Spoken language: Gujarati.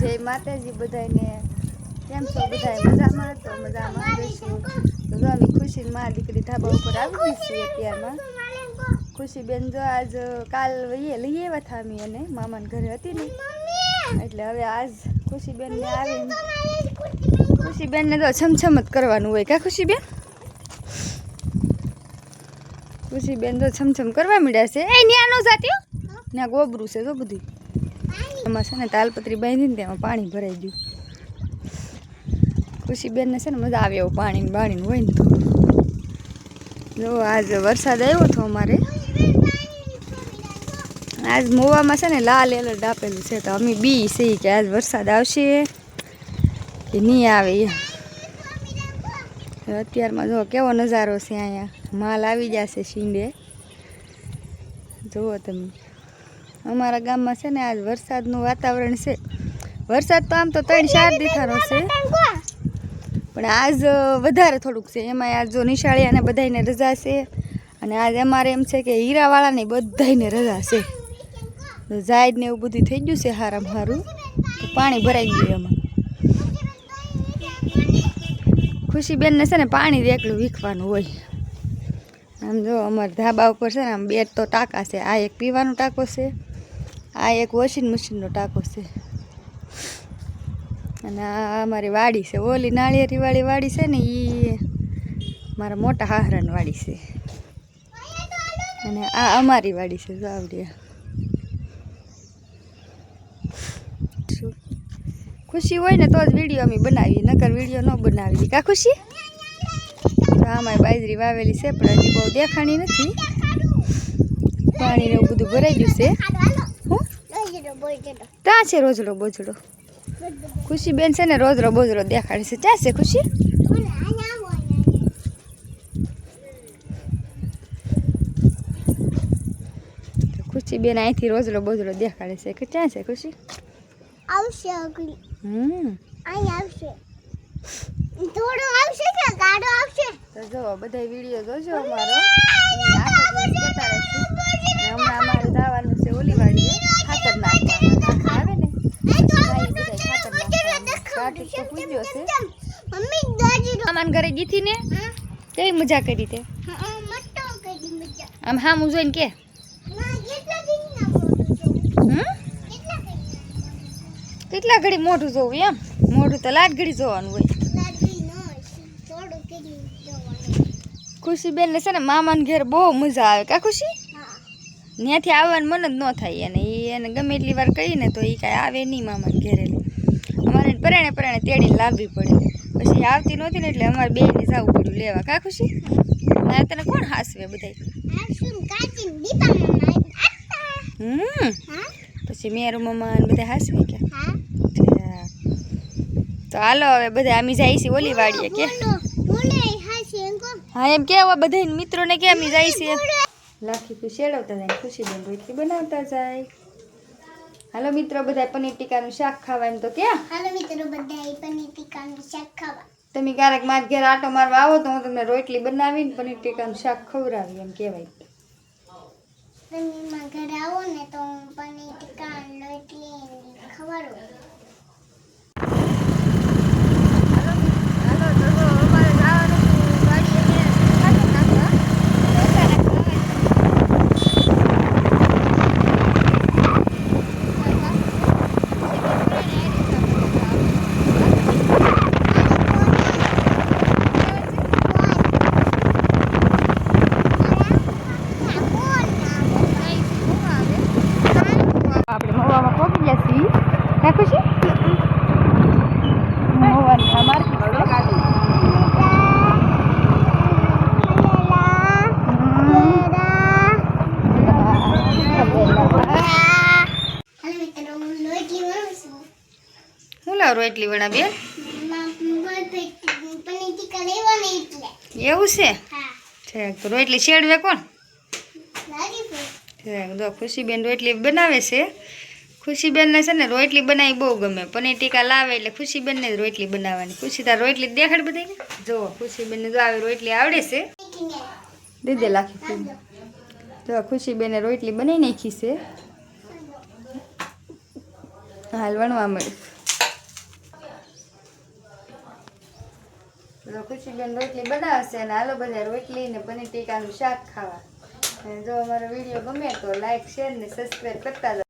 જय माताजी बधाने केम छो बधाय मजामां तो मजामां बेसो तो जो अमी खुशी मां दीकरी ढाबा ऊपर આવી ગઈ છે અત્યારમાં खुशी बेन जो आज काल वहीए લઈ આવ્યા હતા અમે અને મામાના ઘરે હતી ને એટલે હવે આજ खुशी बेन ने આવી खुशी बेन ने તો છમછમ જ કરવાનું હોય કા खुशी बेन खुशी बेन तो छमछम करवा मीड्या छे ए न्या नो जात्यो न्या गोबरू छे जो बधी एमां छे ने तालपत्री बांधीने तेमां पाणी भराई गयुं खुशी बेन ने छे ने मजा आवे एवुं पाणी बाणी होय ने तो जो आज वरसाद आव्यो तो अमारे आज मोवामां छे ने लाल एलर्ट आपेलुं छे तो अमी बी छे के आज वरसाद आवशे के नहीं आवे અત્યારમાં જો કેવો નજારો છે અહીંયા માલ આવી જશે શીંડે જુઓ તમે અમારા ગામમાં છે ને આજ વરસાદનું વાતાવરણ છે વરસાદ તો આમ તો 3-4 દીથાનો છે પણ આજ વધારે થોડુંક છે એમાં આજ જો નિશાળિયાને બધાયને રજા છે અને આજ અમારે એમ છે કે હીરાવાળાને બધાયને રજા છે તો જાયદ ને એવું બધું થઈ ગયું છે હારામાં હારું તો પાણી ભરાઈ ગયું એમાં खुशी बेन ने से ने पानी एकलू वीखवानुं होय आम जो अमर धाबा पर से ने आम बे तो टाका छे आ एक पीवानो टाको छे आ एक वॉशिंग मशीन नो टाको छे अने आ अमारी वाड़ी छे ओली नाळिયેરી वाली वाड़ी छे ने ई मारा मोटा हाहरानी वाड़ी छे अने आ अमारी वाड़ी छे जो आवडी खुशी होय ने तो ज वीडियो अमी बनावी नकर वीडियो न बनावी का खुशी तो आमाय बाजरी वावेली छे पण हजी बहु देखाणी नथी पाणी ने બધું ભરાઈ ગયું છે હું તા છે રોજડો બોજડો खुशी बेन છે ને રોજડો બોજડો દેખાડે છે ક્યાં છે खुशी खुशी बेन અહીંથી રોજડો બોજડો દેખાડે છે કે ક્યાં છે खुशी આવશે અગલી અહીં આવશે થોડો આવશે કે ગાડો આવશે તો જો બધાય વિડિયો જોજો અમારો અને આખો દિવસ જતા રહેશું હમણાં અમારે જવાનું છે ઓલી વાડીએ ખાતર નાખવા આવે ને ભાઈ બધાય ખાતર નાખવા કાટી તો પૂજ્યો છે મમ્મી દાદી અમાન ઘરે ગીથી ને કેવી મજા કરી તે મટો કરી મજા આમ હામું જોઈને કે ના કેટલા દિન ના મોટું કેટલા ઘડી મોઢું જોવું એમ મોઢું તો લાટ ઘડી જોવાનું હોય खुशी बेन ने છે ને મામાને ઘેર બહુ મજા આવે કા खुशी ત્યાંથી આવવાનું મન જ ન થાય એને ગમે એટલી વાર કહીને તો એ કાંઈ આવે નહીં મામાને ઘેરે અમારે પરાણે પરાણે તેડીને લાવવી પડે પછી આવતી નહોતી ને એટલે અમારે બેયને જવું પડ્યું લેવા કા खुशी ના તને કોણ હાસવે બધાય પછી મેરું મમ્મા ને બધા હાસવે કે તો હાલો હવે બધા અમે જાય છે ઓલી વાડીએ કે हाँ एम क्या हुआ बधाई मित्रों ने क्या अमी जाई से लाखी को शेड़वता जाए खुशी बेन रोटली बनावता जाए हेलो मित्रों बधाई पनीर टीका नु शाक खावा एम तो क्या हेलो मित्रों बधाई पनीर टीका नु शाक खावा तमे क्यारेक मार घेर आटो मारवा आवो तो हूँ तमने रोटली बनावीने पनीर टीका नु शाक खवरावी एम कहेवाय तमे मार घरे आवो ने तो पनीर टीका रोटली खवरावो रोटली बना बेन એવું છે ઠીક તો રોટલી શેડવે કોણ ઠીક જો खुशी बेन રોટલી બનાવે છે खुशी बेन ને છે ને રોટલી બનાવી બહુ ગમે પનીર ટીકા લાવે એટલે खुशी बेन ને રોટલી બનાવવાની खुशी તાર રોટલી દેખાડ બધાને જો खुशी बेन ને જો આવી રોટલી આવડે છે દીદે લાખી જો खुशी बेन ને રોટલી બનાવી નાખી છે હાલ વણવા મળે તો ખુશીબેન રોટલી બનાવશે અને હાલો બધા રોટલી ને પનીર ટીકાનું શાક ખાવા. અને જો અમારો વિડીયો ગમે તો લાઈક શેર ને સબસ્ક્રાઈબ કરતા જાઓ.